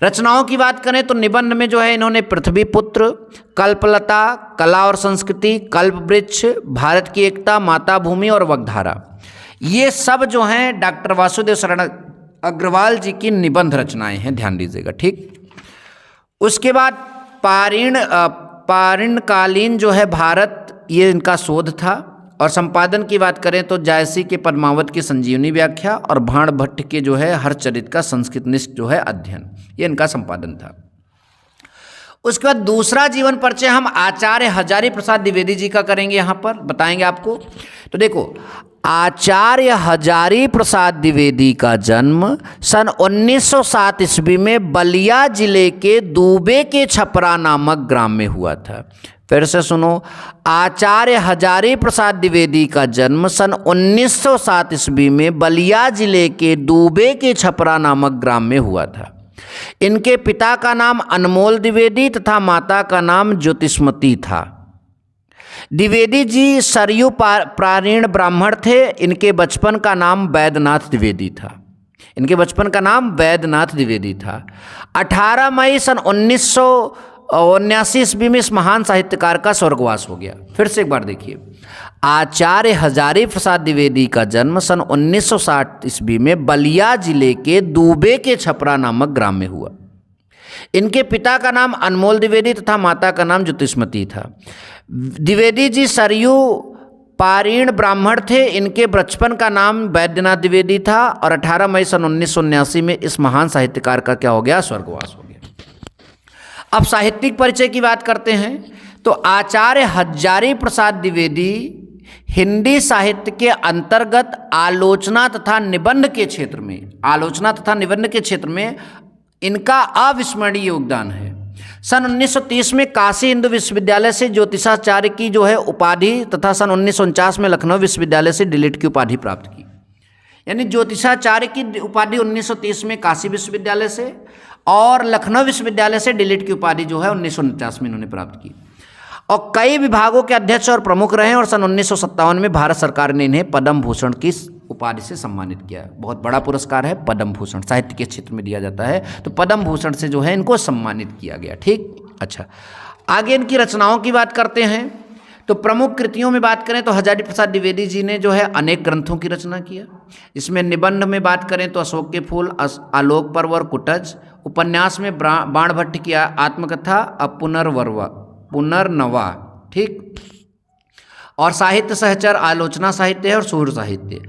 रचनाओं की बात करें तो निबंध में जो है इन्होंने पृथ्वीपुत्र, कल्पलता, कला और संस्कृति, कल्पवृक्ष, भारत की एकता, माता भूमि और वगधारा, ये सब जो हैं डॉक्टर वासुदेव शरण अग्रवाल जी की निबंध रचनाएं हैं, ध्यान दीजिएगा। ठीक, उसके बाद पाषाणकालीन जो है भारत, ये इनका शोध था। और संपादन की बात करें तो जायसी के पद्मावत की संजीवनी व्याख्या और बाण भट्ट के जो है हर्षचरित का संस्कृत निष्ठ जो है अध्ययन, ये इनका संपादन था। उसके बाद दूसरा जीवन परिचय हम आचार्य हजारी प्रसाद द्विवेदी जी का करेंगे, यहाँ पर बताएंगे आपको। तो देखो, आचार्य हजारी प्रसाद द्विवेदी का जन्म सन 1907 ईस्वी में बलिया जिले के दूबे के छपरा नामक ग्राम में हुआ था। फिर से सुनो, आचार्य हजारी प्रसाद द्विवेदी का जन्म सन 1907 ईस्वी में बलिया जिले के दूबे के छपरा नामक ग्राम में हुआ था। इनके पिता का नाम अनमोल द्विवेदी तथा माता का नाम ज्योतिष्मती था। द्विवेदी जी सरयू प्रारीण ब्राह्मण थे। इनके बचपन का नाम वैद्यनाथ द्विवेदी था। 18 मई सन 1979 ईस्वी में इस महान साहित्यकार का स्वर्गवास हो गया। फिर से एक बार देखिए, आचार्य हजारी प्रसाद द्विवेदी का जन्म सन 1960 ईस्वी में बलिया जिले के दूबे के छपरा नामक ग्राम में हुआ। इनके पिता का नाम अनमोल द्विवेदी तथा माता का नाम ज्योतिष्मती था। द्विवेदी जी सरयू पारीण ब्राह्मण थे। इनके बचपन का नाम वैद्यनाथ द्विवेदी था और 18 मई सन 1979 में इस महान साहित्यकार का क्या हो गया, स्वर्गवास हो गया। अब साहित्यिक परिचय की बात करते हैं तो आचार्य हजारी प्रसाद द्विवेदी हिंदी साहित्य के अंतर्गत आलोचना तथा निबंध के क्षेत्र में इनका अविस्मरणीय योगदान है। सन 1930 में काशी हिंदू विश्वविद्यालय से ज्योतिषाचार्य की जो है उपाधि तथा सन 1949 में लखनऊ विश्वविद्यालय से डीलिट की उपाधि प्राप्त की। यानी ज्योतिषाचार्य की उपाधि 1930 में काशी विश्वविद्यालय से और लखनऊ विश्वविद्यालय से डीलिट की उपाधि जो है 1949 में इन्होंने प्राप्त की और कई विभागों के अध्यक्ष और प्रमुख रहे और सन 1957 में भारत सरकार ने इन्हें पद्म भूषण की उपाधि से सम्मानित किया। बहुत बड़ा पुरस्कार है पद्म भूषण, साहित्य के क्षेत्र में दिया जाता है, तो पद्म भूषण से जो है इनको सम्मानित किया गया। ठीक, अच्छा, आगे इनकी रचनाओं की बात करते हैं तो प्रमुख कृतियों में बात करें तो हजारी प्रसाद द्विवेदी जी ने जो है अनेक ग्रंथों की रचना किया। इसमें निबंध में बात करें तो अशोक के फूल, आलोक पर्व और कुटज। उपन्यास में बाणभट्ट की आत्मकथा पुनर्नवा, ठीक, और साहित्य सहचर आलोचना साहित्य है और सूर साहित्य।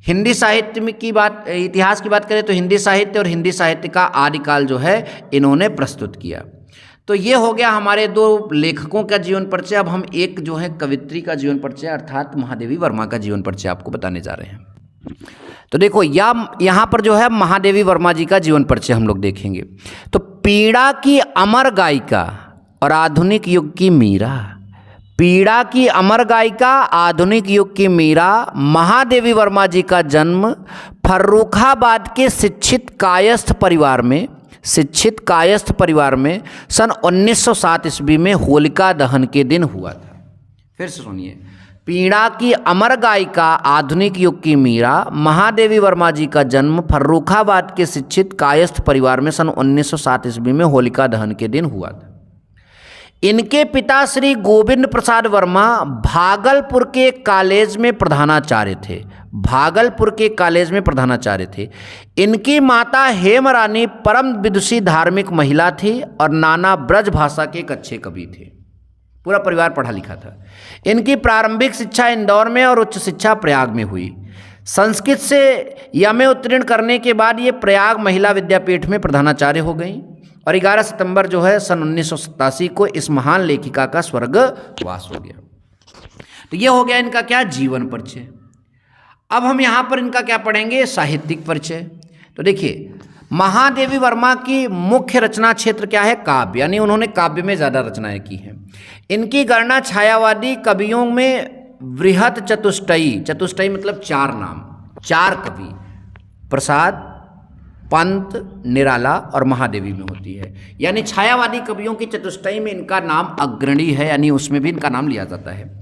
हिंदी साहित्य में इतिहास की बात करें तो हिंदी साहित्य और हिंदी साहित्य का आदिकाल जो है इन्होंने प्रस्तुत किया। तो ये हो गया हमारे दो लेखकों का जीवन परिचय। अब हम एक जो है कवित्री का जीवन परिचय अर्थात महादेवी वर्मा का जीवन परिचय आपको बताने जा रहे हैं। तो देखो यहाँ पर जो है महादेवी वर्मा जी का जीवन परिचय हम लोग देखेंगे। तो पीड़ा की अमर गायिका और आधुनिक युग की मीरा, पीड़ा की अमर गायिका, आधुनिक युग की मीरा महादेवी वर्मा जी का जन्म फर्रुखाबाद के शिक्षित कायस्थ परिवार में सन 1907 ईस्वी में होलिका दहन के दिन हुआ था। फिर से सुनिए, पीड़ा की अमर गायिका, आधुनिक युग की मीरा महादेवी वर्मा जी का जन्म फर्रुखाबाद के शिक्षित कायस्थ परिवार में सन 1907 ईस्वी में होलिका दहन के दिन हुआ था। इनके पिता श्री गोविंद प्रसाद वर्मा भागलपुर के कॉलेज में प्रधानाचार्य थे। इनकी माता हेमरानी परम विदुषी धार्मिक महिला थी और नाना ब्रज भाषा के एक अच्छे कवि थे। पूरा परिवार पढ़ा लिखा था। इनकी प्रारंभिक शिक्षा इंदौर में और उच्च शिक्षा प्रयाग में हुई। संस्कृत से यमे उत्तीर्ण करने के बाद ये प्रयाग महिला विद्यापीठ में प्रधानाचार्य हो गई और 11 सितंबर जो है सन 1987 को इस महान लेखिका का स्वर्गवास हो गया। तो ये हो गया इनका क्या, जीवन परिचय। अब हम यहाँ पर इनका क्या पढ़ेंगे, साहित्यिक परिचय। तो देखिए महादेवी वर्मा की मुख्य रचना क्षेत्र क्या है, काव्य, यानी उन्होंने काव्य में ज़्यादा रचनाएं की हैं। इनकी गणना छायावादी कवियों में वृहत चतुष्टयी मतलब 4 नाम, 4 कवि प्रसाद, पंत, निराला और महादेवी में होती है। यानी छायावादी कवियों की चतुष्टयी में इनका नाम अग्रणी है, यानी उसमें भी इनका नाम लिया जाता है।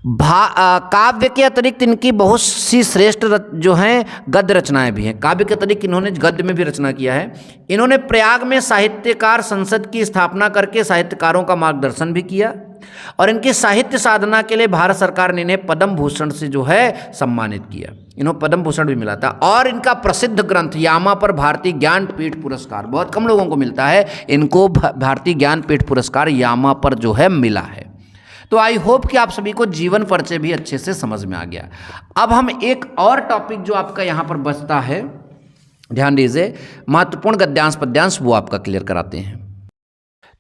काव्य के अतिरिक्त इनकी बहुत सी श्रेष्ठ जो हैं गद्य रचनाएं भी हैं। काव्य के अतिरिक्त इन्होंने गद्य में भी रचना किया है। इन्होंने प्रयाग में साहित्यकार संसद की स्थापना करके साहित्यकारों का मार्गदर्शन भी किया और इनकी साहित्य साधना के लिए भारत सरकार ने इन्हें पद्म भूषण से जो है सम्मानित किया। इन्हें पद्म भूषण भी मिला था। और इनका प्रसिद्ध ग्रंथ यामा पर भारतीय ज्ञानपीठ पुरस्कार, बहुत कम लोगों को मिलता है, इनको भारतीय ज्ञानपीठ पुरस्कार यामा पर जो है मिला है। तो आई होप कि आप सभी को जीवन परिचय भी अच्छे से समझ में आ गया। अब हम एक और टॉपिक जो आपका यहाँ पर बचता है, ध्यान दीजिए, महत्वपूर्ण गद्यांश पद्यांश, वो आपका क्लियर कराते हैं।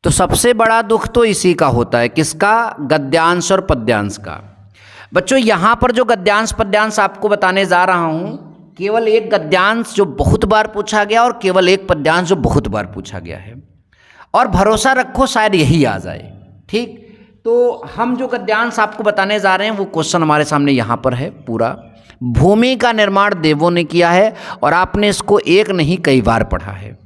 तो सबसे बड़ा दुख तो इसी का होता है, किसका, गद्यांश और पद्यांश का। बच्चों यहाँ पर जो गद्यांश पद्यांश आपको बताने जा रहा हूँ, केवल एक गद्यांश जो बहुत बार पूछा गया और केवल एक पद्यांश जो बहुत बार पूछा गया है, और भरोसा रखो शायद यही आ जाए। ठीक, तो हम जो गद्यांश आपको बताने जा रहे हैं वो क्वेश्चन हमारे सामने यहाँ पर है पूरा। भूमि का निर्माण देवों ने किया है और आपने इसको एक नहीं कई बार पढ़ा है।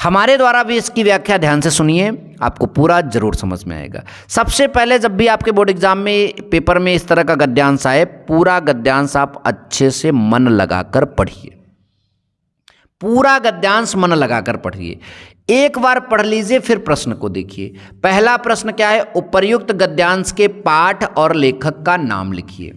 हमारे द्वारा भी इसकी व्याख्या ध्यान से सुनिए, आपको पूरा जरूर समझ में आएगा। सबसे पहले जब भी आपके बोर्ड एग्जाम में पेपर में इस तरह का गद्यांश आए, पूरा गद्यांश आप अच्छे से मन लगाकर पढ़िए, पूरा गद्यांश मन लगाकर पढ़िए, एक बार पढ़ लीजिए फिर प्रश्न को देखिए। पहला प्रश्न क्या है, उपर्युक्त गद्यांश के पाठ और लेखक का नाम लिखिए।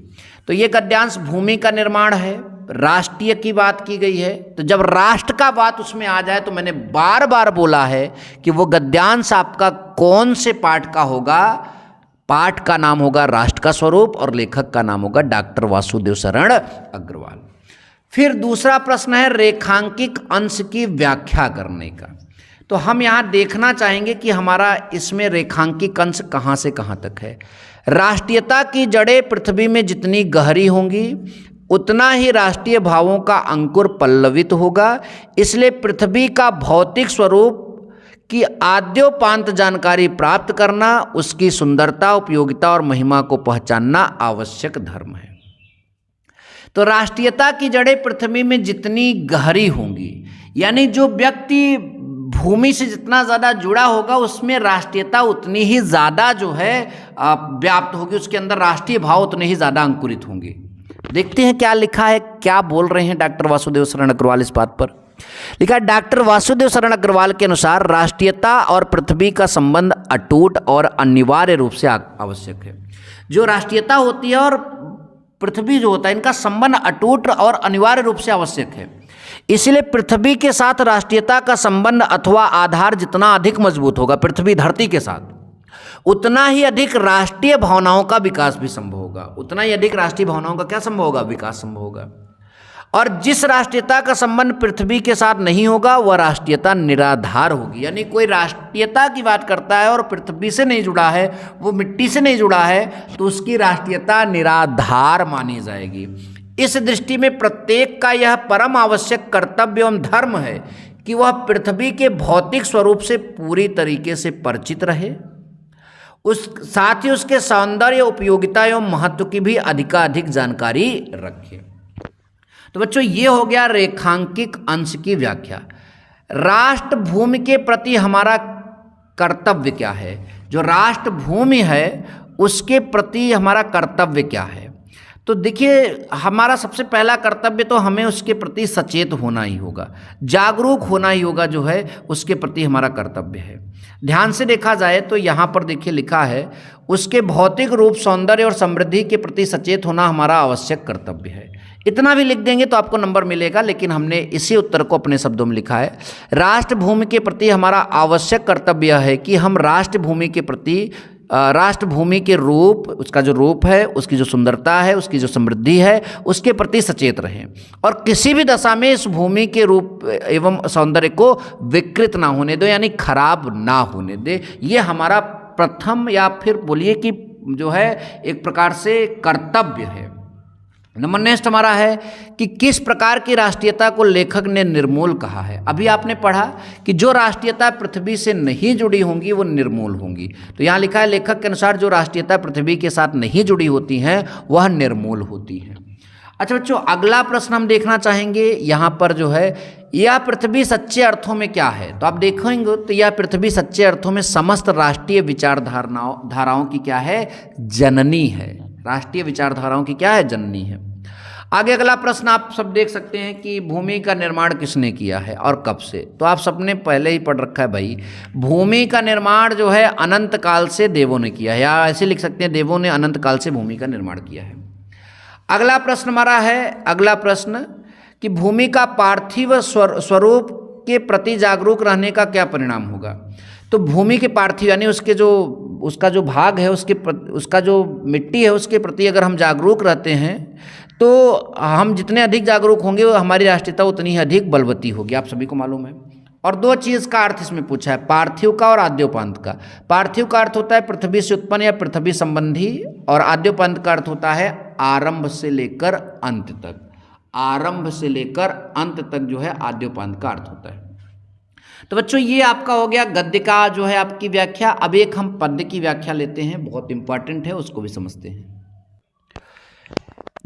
तो ये गद्यांश भूमि का निर्माण है, राष्ट्रीय की बात की गई है। तो जब राष्ट्र का बात उसमें आ जाए तो मैंने बार बार बोला है कि वो गद्यांश आपका कौन से पाठ का होगा। पाठ का नाम होगा राष्ट्र का स्वरूप और लेखक का नाम होगा डॉक्टर वासुदेव शरण अग्रवाल। फिर दूसरा प्रश्न है रेखांकित अंश की व्याख्या करने का। तो हम यहाँ देखना चाहेंगे कि हमारा इसमें रेखांकित अंश कहाँ से कहाँ तक है। राष्ट्रीयता की जड़ें पृथ्वी में जितनी गहरी होंगी उतना ही राष्ट्रीय भावों का अंकुर पल्लवित होगा। इसलिए पृथ्वी का भौतिक स्वरूप की आद्योपांत जानकारी प्राप्त करना, उसकी सुंदरता, उपयोगिता और महिमा को पहचानना आवश्यक धर्म है। तो राष्ट्रीयता की जड़ें पृथ्वी में जितनी गहरी होंगी, यानी जो व्यक्ति भूमि से जितना ज़्यादा जुड़ा होगा उसमें राष्ट्रीयता उतनी ही ज़्यादा जो है व्याप्त होगी, उसके अंदर राष्ट्रीय भाव उतने ही ज़्यादा अंकुरित होंगे। देखते हैं क्या लिखा है, क्या बोल रहे हैं डॉक्टर वासुदेव शरण अग्रवाल इस बात पर। लिखा है डॉक्टर वासुदेव शरण अग्रवाल के अनुसार राष्ट्रीयता और पृथ्वी का संबंध अटूट और अनिवार्य रूप से आवश्यक है। जो राष्ट्रीयता होती है और पृथ्वी जो होता है, इनका संबंध अटूट और अनिवार्य रूप से आवश्यक है। इसलिए पृथ्वी के साथ राष्ट्रीयता का संबंध अथवा आधार जितना अधिक मजबूत होगा पृथ्वी धरती के साथ, उतना ही अधिक राष्ट्रीय भावनाओं का विकास भी संभव होगा। उतना ही अधिक राष्ट्रीय भावनाओं का क्या संभव होगा, विकास संभव होगा। और जिस राष्ट्रीयता का संबंध पृथ्वी के साथ नहीं होगा वह राष्ट्रीयता निराधार होगी। यानी कोई राष्ट्रीयता की बात करता है और पृथ्वी से नहीं जुड़ा है, वो मिट्टी से नहीं जुड़ा है, तो उसकी राष्ट्रीयता निराधार मानी जाएगी। इस दृष्टि में प्रत्येक का यह परम आवश्यक कर्तव्य एवं धर्म है कि वह पृथ्वी के भौतिक स्वरूप से पूरी तरीके से परिचित रहे, उस साथ ही उसके सौंदर्य, उपयोगिता एवं महत्व की भी अधिकाधिक जानकारी रखे। तो बच्चों ये हो गया रेखांकित अंश की व्याख्या। राष्ट्र भूमि के प्रति हमारा कर्तव्य क्या है, जो राष्ट्र भूमि है उसके प्रति हमारा कर्तव्य क्या है। तो देखिए हमारा सबसे पहला कर्तव्य तो हमें उसके प्रति सचेत होना ही होगा, जागरूक होना ही होगा, जो है उसके प्रति हमारा कर्तव्य है। ध्यान से देखा जाए तो यहाँ पर देखिए लिखा है उसके भौतिक रूप, सौंदर्य और समृद्धि के प्रति सचेत होना हमारा आवश्यक कर्तव्य है। इतना भी लिख देंगे तो आपको नंबर मिलेगा, लेकिन हमने इसी उत्तर को अपने शब्दों में लिखा है। राष्ट्र भूमि के प्रति हमारा आवश्यक कर्तव्य है कि हम राष्ट्र भूमि के प्रति, राष्ट्र भूमि के रूप, उसका जो रूप है, उसकी जो सुंदरता है, उसकी जो समृद्धि है, उसके प्रति सचेत रहें और किसी भी दशा में इस भूमि के रूप एवं सौंदर्य को विकृत ना होने दो, यानी खराब ना होने दे। ये हमारा प्रथम या फिर बोलिए कि जो है एक प्रकार से कर्तव्य है। नंबर नेक्स्ट हमारा है कि किस प्रकार की राष्ट्रीयता को लेखक ने निर्मूल कहा है। अभी आपने पढ़ा कि जो राष्ट्रीयता पृथ्वी से नहीं जुड़ी होंगी वो निर्मूल होंगी। तो यहाँ लिखा है लेखक के अनुसार जो राष्ट्रीयता पृथ्वी के साथ नहीं जुड़ी होती हैं वह निर्मूल होती हैं। अच्छा बच्चों, अगला प्रश्न हम देखना चाहेंगे यहाँ पर जो है, यह पृथ्वी सच्चे अर्थों में क्या है। तो आप देखेंगे तो यह पृथ्वी सच्चे अर्थों में समस्त राष्ट्रीय विचारधाराओं की क्या है, जननी है। राष्ट्रीय विचारधाराओं की क्या है, जननी है। आगे अगला प्रश्न आप सब देख सकते हैं कि भूमि का निर्माण किसने किया है और कब से। तो आप सबने पहले ही पढ़ रखा है भाई, भूमि का निर्माण जो है अनंत काल से देवों ने किया है, या ऐसे लिख सकते हैं देवों ने अनंत काल से भूमि का निर्माण किया है। अगला प्रश्न हमारा है, अगला प्रश्न कि भूमि का पार्थिव स्वरूप के प्रति जागरूक रहने का क्या परिणाम होगा। तो भूमि के पार्थिव यानी उसके जो, उसका जो भाग है, उसका जो मिट्टी है उसके प्रति अगर हम जागरूक रहते हैं तो हम जितने अधिक जागरूक होंगे हमारी राष्ट्रीयता उतनी ही अधिक बलवती होगी, आप सभी को मालूम है। और दो चीज़ का अर्थ इसमें पूछा है, पार्थिव का और आद्योपांत का। पार्थिव का अर्थ होता है पृथ्वी से उत्पन्न या पृथ्वी संबंधी, और आद्योपांत का अर्थ होता है आरंभ से लेकर अंत तक। आरंभ से लेकर अंत तक जो है आद्योपांत का अर्थ होता है। तो बच्चों ये आपका हो गया गद्य का जो है आपकी व्याख्या। अब एक हम पद्य की व्याख्या लेते हैं, बहुत इंपॉर्टेंट है, उसको भी समझते हैं।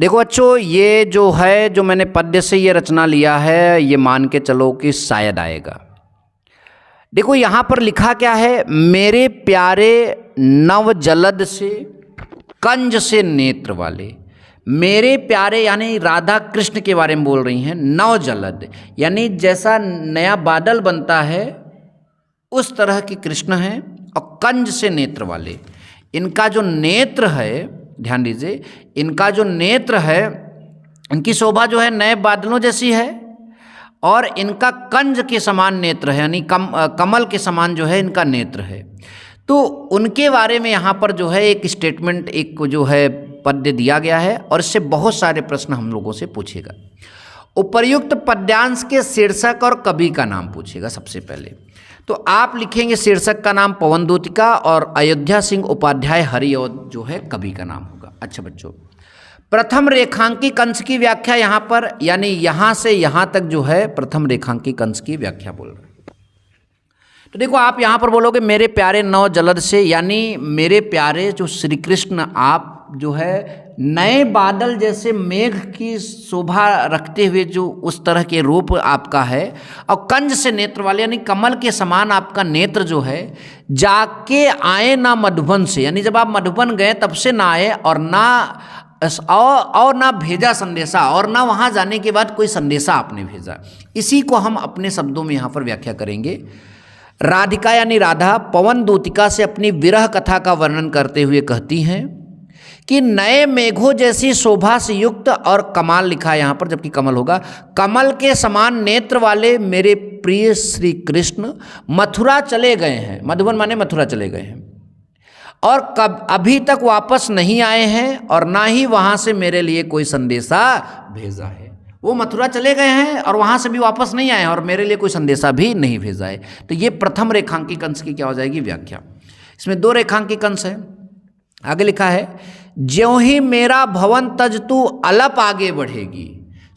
देखो बच्चों, ये जो है, जो मैंने पद्य से ये रचना लिया है, ये मान के चलो कि शायद आएगा। देखो यहाँ पर लिखा क्या है, मेरे प्यारे नव जलद से कंज से नेत्र वाले, मेरे प्यारे यानी राधा कृष्ण के बारे में बोल रही हैं। नव जलद यानी जैसा नया बादल बनता है उस तरह के कृष्ण हैं। और कंज से नेत्र वाले, इनका जो नेत्र है, ध्यान दीजिए, इनका जो नेत्र है, इनकी शोभा जो है नए बादलों जैसी है और इनका कंज के समान नेत्र है, यानी कमल के समान जो है इनका नेत्र है। तो उनके बारे में यहाँ पर जो है एक स्टेटमेंट, एक जो है पद्य दिया गया है और इससे बहुत सारे प्रश्न हम लोगों से पूछेगा। उपर्युक्त पद्यांश के शीर्षक और कवि का नाम पूछेगा सबसे पहले। तो आप लिखेंगे शीर्षक का नाम पवन दूतिका और अयोध्या सिंह उपाध्याय हरिऔध जो है कवि का नाम होगा। अच्छा बच्चों, प्रथम रेखांकी कंस की व्याख्या यहाँ पर, यानी यहाँ से यहाँ तक जो है प्रथम रेखांकी कंस की व्याख्या बोल रहे हैं। तो देखो आप यहाँ पर बोलोगे मेरे प्यारे नव जलद से, यानी मेरे प्यारे जो श्री कृष्ण, आप जो है नए बादल जैसे मेघ की शोभा रखते हुए जो उस तरह के रूप आपका है, और कंज से नेत्र वाले यानी कमल के समान आपका नेत्र जो है, जाके आए ना मधुबन से, यानी जब आप मधुबन गए तब से ना आए और ना भेजा संदेशा, और ना वहाँ जाने के बाद कोई संदेशा आपने भेजा। इसी को हम अपने शब्दों में यहाँ पर व्याख्या करेंगे। राधिका यानी राधा पवन दूतिका से अपनी विरह कथा का वर्णन करते हुए कहती हैं कि नए मेघों जैसी शोभा से युक्त, और कमाल लिखा है यहाँ पर जबकि कमल होगा, कमल के समान नेत्र वाले मेरे प्रिय श्री कृष्ण मथुरा चले गए हैं। मधुबन माने मथुरा चले गए हैं और कब अभी तक वापस नहीं आए हैं और ना ही वहाँ से मेरे लिए कोई संदेशा भेजा है। वो मथुरा चले गए हैं और वहाँ से भी वापस नहीं आए हैं और मेरे लिए कोई संदेशा भी नहीं भेजा है। तो ये प्रथम रेखांकी कंस की क्या हो जाएगी व्याख्या। इसमें दो रेखांकी कंस है। आगे लिखा है, ज्यों ही मेरा भवन तज तू अलप आगे बढ़ेगी,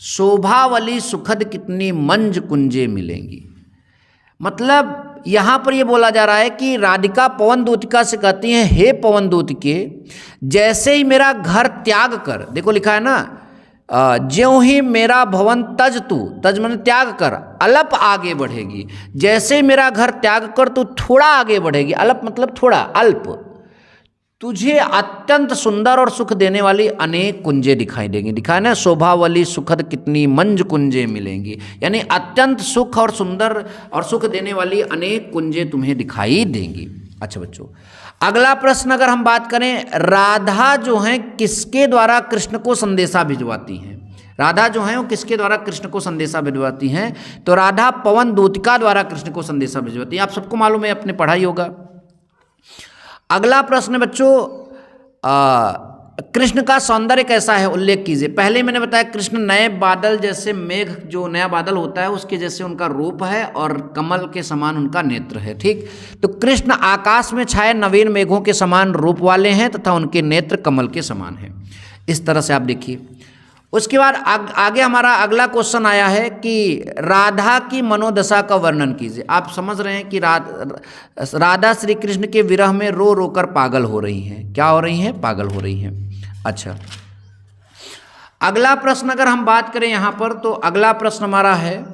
शोभावली सुखद कितनी मंज कुंजे मिलेंगी। मतलब यहाँ पर ये बोला जा रहा है कि राधिका पवन दूतिका से कहती हैं, हे पवन दूतिके, जैसे ही मेरा घर त्याग कर, देखो लिखा है ना, ज्यों ही मेरा भवन तज तू, तज मैंने त्याग कर, अलप आगे बढ़ेगी, जैसे ही मेरा घर त्याग कर तू थोड़ा आगे बढ़ेगी, अलप मतलब थोड़ा, अल्प, तुझे अत्यंत सुंदर और सुख देने वाली अनेक कुंजे दिखाई देंगी। दिखाए ना, शोभावली सुखद कितनी मंज कुंजे मिलेंगी, यानी अत्यंत सुख और सुंदर और सुख देने वाली अनेक कुंजे तुम्हें दिखाई देंगी। अच्छा बच्चों, अगला प्रश्न अगर हम बात करें, राधा जो हैं किसके द्वारा कृष्ण को संदेशा भिजवाती हैं? राधा जो हैं वो किसके द्वारा कृष्ण को संदेशा भिजवाती हैं? तो राधा पवन दूतिका द्वारा कृष्ण को संदेशा भिजवाती हैं। आप सबको मालूम है, अपने पढ़ाई होगा। अगला प्रश्न बच्चों, कृष्ण का सौंदर्य कैसा है उल्लेख कीजिए। पहले मैंने बताया कृष्ण नए बादल जैसे, मेघ जो नया बादल होता है उसके जैसे उनका रूप है और कमल के समान उनका नेत्र है। ठीक, तो कृष्ण आकाश में छाए नवीन मेघों के समान रूप वाले हैं तथा उनके नेत्र कमल के समान हैं। इस तरह से आप देखिए। उसके बाद आगे हमारा अगला क्वेश्चन आया है कि राधा की मनोदशा का वर्णन कीजिए। आप समझ रहे हैं कि राधा श्री कृष्ण के विरह में रो रो कर पागल हो रही हैं। क्या हो रही हैं? पागल हो रही हैं। अच्छा, अगला प्रश्न अगर हम बात करें यहाँ पर, तो अगला प्रश्न हमारा है,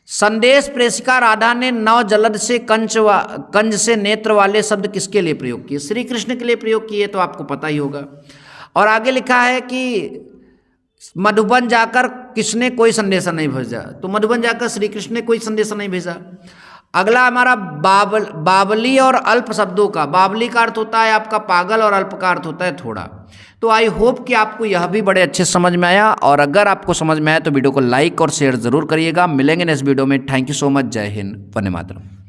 संदेश प्रेषिका राधा ने नव जलद से कंज से नेत्र वाले शब्द किसके लिए प्रयोग किए? श्री कृष्ण के लिए प्रयोग किए, तो आपको पता ही होगा। और आगे लिखा है कि मधुबन जाकर किसने कोई संदेशा नहीं भेजा, तो मधुबन जाकर श्री कृष्ण ने कोई संदेशा नहीं भेजा। अगला हमारा बावली और अल्प शब्दों का, बावली का अर्थ होता है आपका पागल और अल्प का अर्थ होता है थोड़ा। तो आई होप कि आपको यह भी बड़े अच्छे समझ में आया, और अगर आपको समझ में आया तो वीडियो को लाइक और शेयर जरूर करिएगा। मिलेंगे नेक्स्ट वीडियो में। Thank you so much. जय हिंद, वंदे मातरम।